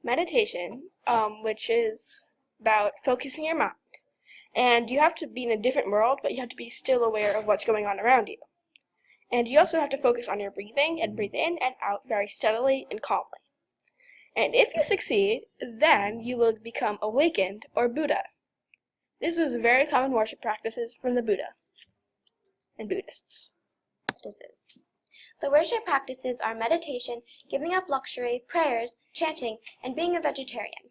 meditation, which is about focusing your mind. And you have to be in a different world, but you have to be still aware of what's going on around you. And you also have to focus on your breathing and breathe in and out very steadily and calmly. And if you succeed, then you will become awakened or Buddha. This was very common worship practices from the Buddha and Buddhists. The worship practices are meditation, giving up luxury, prayers, chanting, and being a vegetarian.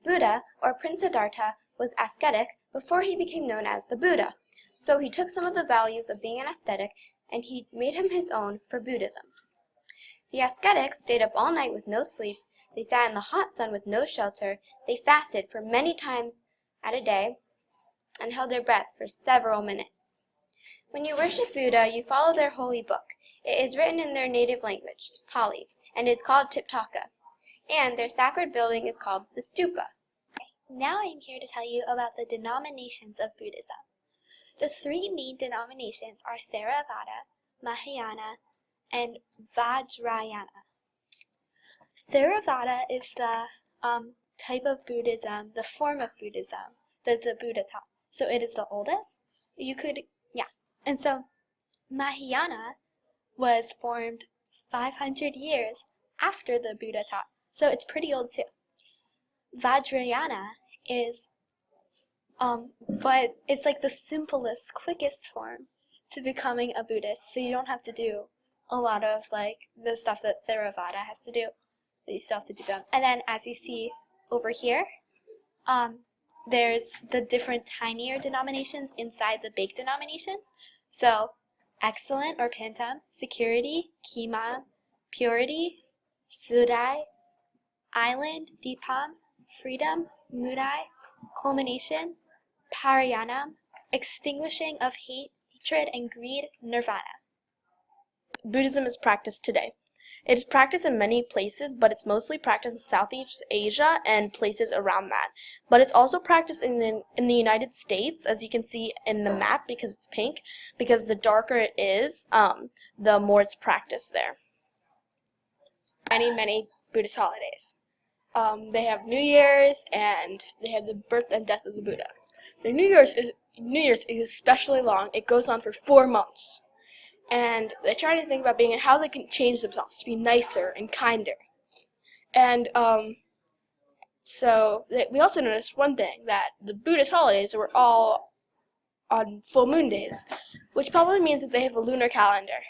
Buddha, or Prince Siddhartha, was ascetic before he became known as the Buddha, so he took some of the values of being an ascetic and he made him his own for Buddhism. The ascetics stayed up all night with no sleep, they sat in the hot sun with no shelter, they fasted for many times at a day, and held their breath for several minutes. When you worship Buddha, you follow their holy book. It is written in their native language, Pali, and is called Tipitaka, and their sacred building is called the Stupa. Now I am here to tell you about the denominations of Buddhism. The three main denominations are Theravada, Mahayana, and Vajrayana. Theravada is the type of Buddhism, the form of Buddhism that the Buddha taught. So it is the oldest. And so Mahayana was formed 500 years after the Buddha taught. So it's pretty old too. Vajrayana is but it's like the simplest, quickest form to becoming a Buddhist. So you don't have to do a lot of like the stuff that Theravada has to do. But you still have to do them. And then as you see over here, there's the different tinier denominations inside the big denominations. So excellent or Pantam, security, Kimam, purity, Sudai, island, Deepam, freedom, Mudai, culmination, Parayanam, extinguishing of hate, hatred, and greed, Nirvana. Buddhism is practiced today. It is practiced in many places, but it's mostly practiced in Southeast Asia and places around that. But it's also practiced in the United States, as you can see in the map, because it's pink, because the darker it is, the more it's practiced there. Many Buddhist holidays. They have New Year's, and they have the birth and death of the Buddha. The New Year's is especially long. It goes on for 4 months. And they try to think about how they can change themselves to be nicer and kinder. And we also noticed one thing, that the Buddhist holidays were all on full moon days, which probably means that they have a lunar calendar.